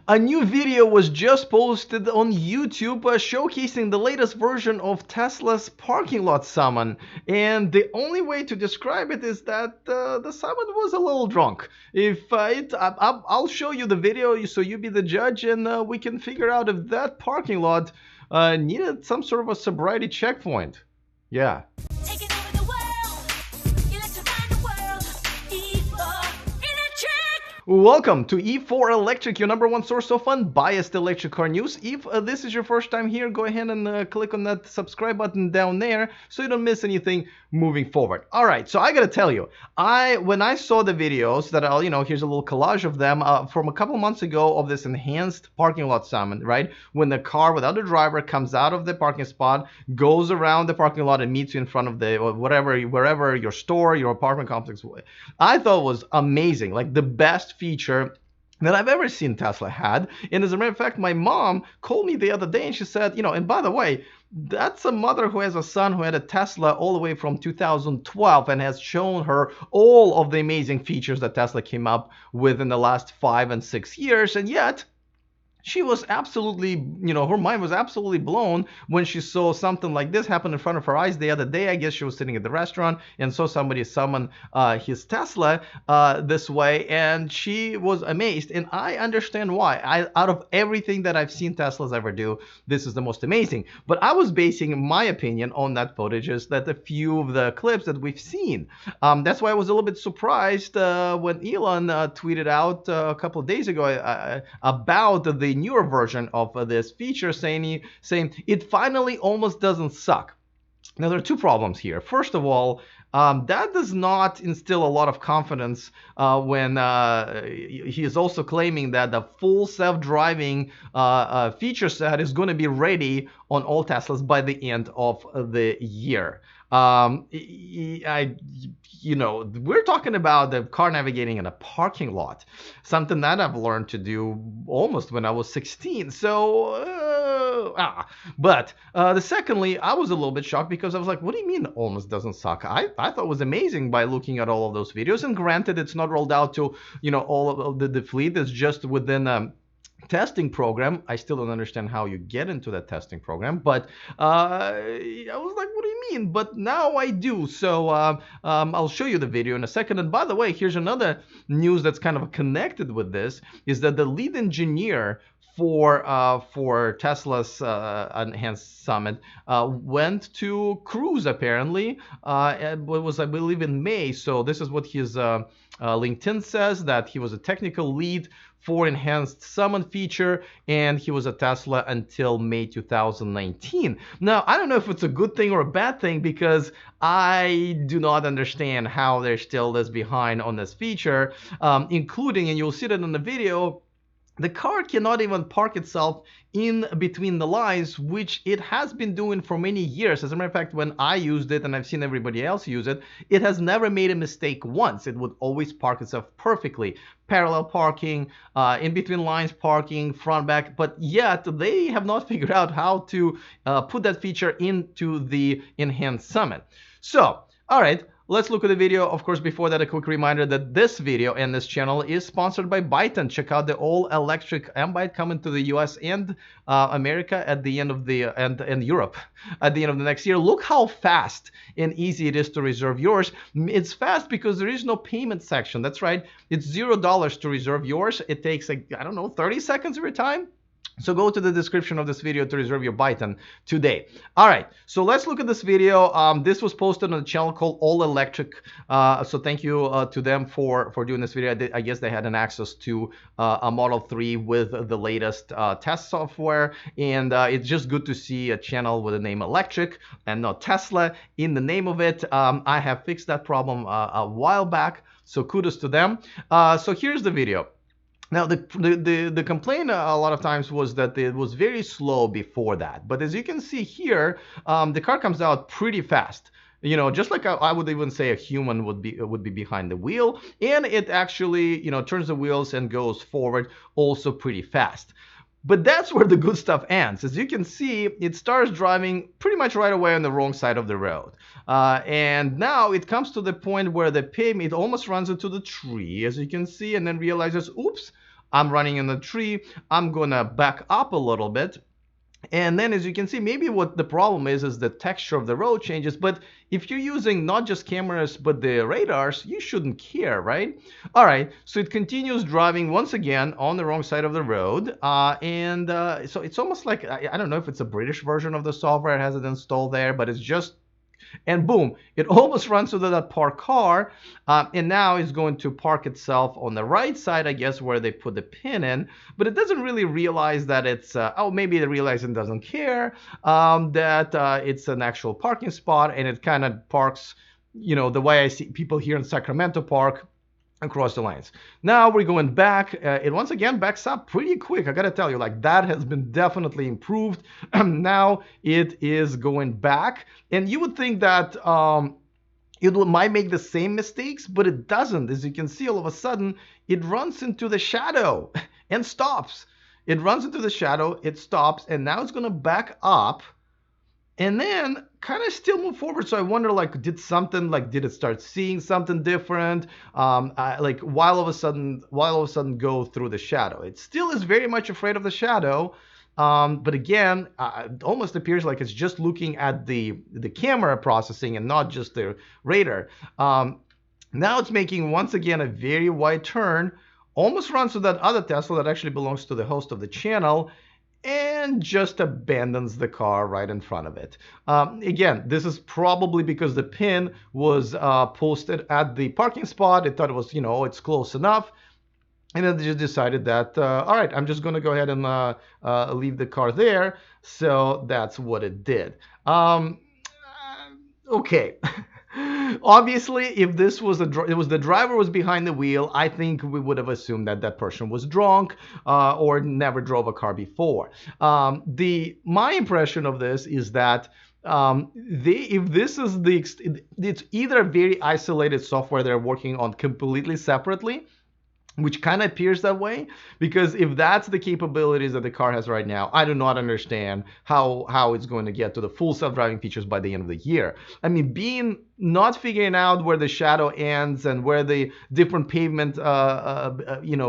A new video was just posted on YouTube showcasing the latest version of Tesla's parking lot summon, and the only way to describe it is that the summon was a little drunk. I'll show you the video so you be the judge, and we can figure out if that parking lot needed some sort of a sobriety checkpoint. Yeah. Welcome to E4 Electric, your number one source of unbiased electric car news. If this is your first time here, go ahead and click on that subscribe button down there so you don't miss anything moving forward. All right, so I gotta tell you, when I saw the videos that here's a little collage of them from a couple months ago of this enhanced parking lot summon, right? When the car without a driver comes out of the parking spot, goes around the parking lot and meets you in front of the wherever your store, your apartment complex. I thought it was amazing, like the best feature that I've ever seen Tesla had. And as a matter of fact, my mom called me the other day and she said, and by the way, that's a mother who has a son who had a Tesla all the way from 2012 and has shown her all of the amazing features that Tesla came up with in the last 5 and 6 years. And yet she was absolutely, her mind was absolutely blown when she saw something like this happen in front of her eyes the other day. I guess she was sitting at the restaurant and saw somebody summon his Tesla this way, and she was amazed. And I understand why. Out of everything that I've seen Teslas ever do, this is the most amazing. But I was basing my opinion on that footage, is that a few of the clips that we've seen. That's why I was a little bit surprised when Elon tweeted out a couple of days ago about the newer version of this feature, saying it finally almost doesn't suck. Now, there are two problems here. First of all, that does not instill a lot of confidence when he is also claiming that the full self-driving feature set is going to be ready on all Teslas by the end of the year. We're talking about the car navigating in a parking lot, something that I've learned to do almost when I was 16. But secondly, I was a little bit shocked because I was like, what do you mean almost doesn't suck? I thought it was amazing by looking at all of those videos. And granted, it's not rolled out to, all of the fleet. It's just within testing program. I still don't understand how you get into that testing program, but I was like, what do you mean? But now I do. So I'll show you the video in a second. And by the way, here's another news that's kind of connected with this, is that the lead engineer for Tesla's enhanced summit went to cruise apparently. It was, I believe, in May. So this is what his LinkedIn says, that he was a technical lead for enhanced summon feature, and he was at Tesla until May 2019. Now, I don't know if it's a good thing or a bad thing, because I do not understand how they're still this behind on this feature, including, and you'll see that in the video, the car cannot even park itself in between the lines, which it has been doing for many years. As a matter of fact, when I used it, and I've seen everybody else use it, it has never made a mistake once. It would always park itself perfectly. Parallel parking, in between lines parking, front, back, but yet they have not figured out how to put that feature into the enhanced summit. So, all right. Let's look at the video. Of course, before that, a quick reminder that this video and this channel is sponsored by Byton. Check out the all-electric M-Byte coming to the US and America at the end of the and Europe at the end of the next year. Look how fast and easy it is to reserve yours. It's fast because there is no payment section. That's right. It's $0 to reserve yours. It takes, like, I don't know, 30 seconds of your time. So go to the description of this video to reserve your Byton today. All right, so let's look at this video. This was posted on a channel called All Electric. So thank you to them for doing this video. I guess they had an access to a Model 3 with the latest test software. And it's just good to see a channel with the name Electric and not Tesla in the name of it. I have fixed that problem a while back, so kudos to them. So here's the video. Now, the complaint a lot of times was that it was very slow before that. But as you can see here, the car comes out pretty fast. Just like I would even say a human would be behind the wheel. And it actually, turns the wheels and goes forward also pretty fast. But that's where the good stuff ends. As you can see, it starts driving pretty much right away on the wrong side of the road. And now it comes to the point where the pavement, it almost runs into the tree, as you can see, and then realizes, oops, I'm running in the tree. I'm gonna back up a little bit. And then as you can see, maybe what the problem is the texture of the road changes. But if you're using not just cameras, but the radars, you shouldn't care, right? All right, so it continues driving once again on the wrong side of the road. So it's almost like, I don't know if it's a British version of the software, it has it installed there, but it's just and boom, it almost runs into that parked car, and now it's going to park itself on the right side, I guess, where they put the pin in, but it doesn't really realize that it's, oh, maybe it realizes it doesn't care, that it's an actual parking spot, and it kind of parks, the way I see people here in Sacramento park, across the lines. Now we're going back. It once again backs up pretty quick. I gotta tell you, like that has been definitely improved. Now it is going back, and you would think that might make the same mistakes, but it doesn't. As you can see, all of a sudden it runs into the shadow and stops. It runs into the shadow, it stops, and now it's gonna back up and then kind of still move forward. So I wonder, like, did it start seeing something different? Like while all of a sudden go through the shadow. It still is very much afraid of the shadow. But again, it almost appears like it's just looking at the camera processing and not just the radar. Now it's making once again a very wide turn, almost runs to that other Tesla that actually belongs to the host of the channel, and just abandons the car right in front of it. Again, this is probably because the pin was posted at the parking spot. It thought it was, it's close enough. And then they just decided that, all right, I'm just going to go ahead and leave the car there. So that's what it did. Okay. Obviously, if this was the driver was behind the wheel, I think we would have assumed that that person was drunk or never drove a car before. My impression of this is that it's either very isolated software they're working on completely separately, which kind of appears that way, because if that's the capabilities that the car has right now, I do not understand how it's going to get to the full self-driving features by the end of the year. I mean, not figuring out where the shadow ends and where the different pavement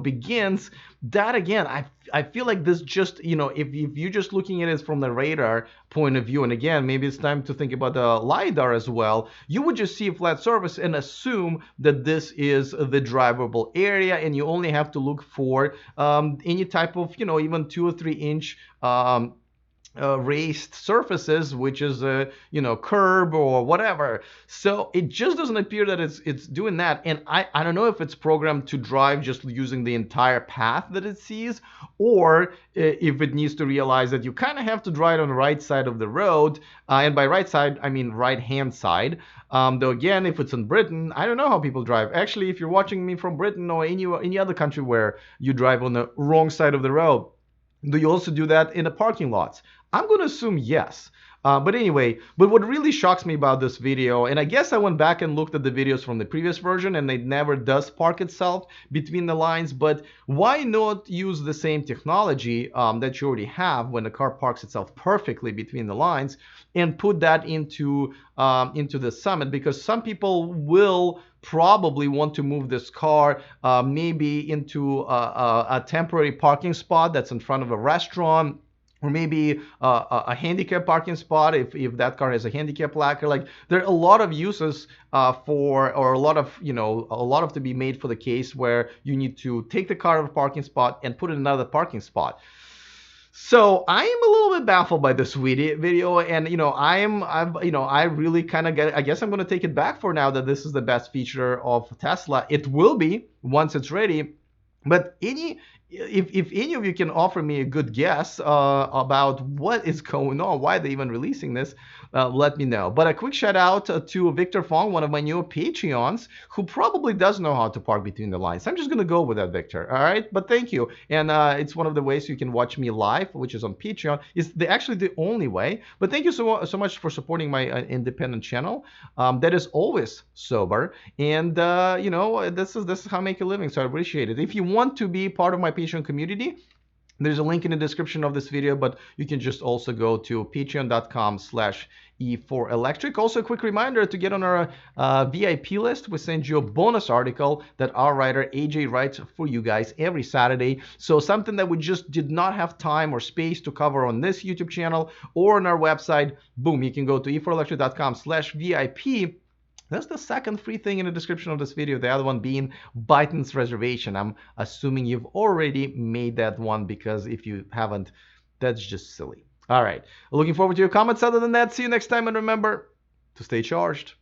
begins, that again, I feel like this just, if you're just looking at it from the radar point of view, and again, maybe it's time to think about the LiDAR as well, you would just see a flat surface and assume that this is the drivable area, and you only have to look for any type of, even 2 or 3 inch raised surfaces, which is a curb or whatever. So it just doesn't appear that it's doing that. And I don't know if it's programmed to drive just using the entire path that it sees, or if it needs to realize that you kind of have to drive on the right side of the road. And by right side, I mean right hand side. Though again, if it's in Britain, I don't know how people drive. Actually, if you're watching me from Britain or any other country where you drive on the wrong side of the road, do you also do that in the parking lots? I'm going to assume yes. But anyway, what really shocks me about this video, and I guess I went back and looked at the videos from the previous version, and it never does park itself between the lines, but why not use the same technology that you already have when the car parks itself perfectly between the lines and put that into the Summit? Because some people will probably want to move this car maybe into a temporary parking spot that's in front of a restaurant, or maybe a handicap parking spot if that car has a handicap placard. Like, there are a lot of uses or a lot of to be made for the case where you need to take the car out of a parking spot and put it in another parking spot. So I am a little bit baffled by this video, and I really kind of I guess I'm going to take it back for now that this is the best feature of Tesla. It will be once it's ready. But if any of you can offer me a good guess about what is going on, why they're even releasing this, let me know. But a quick shout out to Victor Fong, one of my newer Patreons, who probably does know how to park between the lines. I'm just going to go with that, Victor. All right? But thank you. And it's one of the ways you can watch me live, which is on Patreon. It's actually the only way. But thank you so much for supporting my independent channel that is always sober. And, this is how I make a living. So I appreciate it. If you want to be part of my Patreon community, There's a link in the description of this video, but you can just also go to patreon.com/E4Electric. Also, a quick reminder to get on our VIP list. We send you a bonus article that our writer AJ writes for you guys every Saturday. So something that we just did not have time or space to cover on this YouTube channel or on our website, boom, you can go to e4electric.com/VIP. That's the second free thing in the description of this video, the other one being Byton's reservation. I'm assuming you've already made that one, because if you haven't, that's just silly. All right, looking forward to your comments. Other than that, see you next time, and remember to stay charged.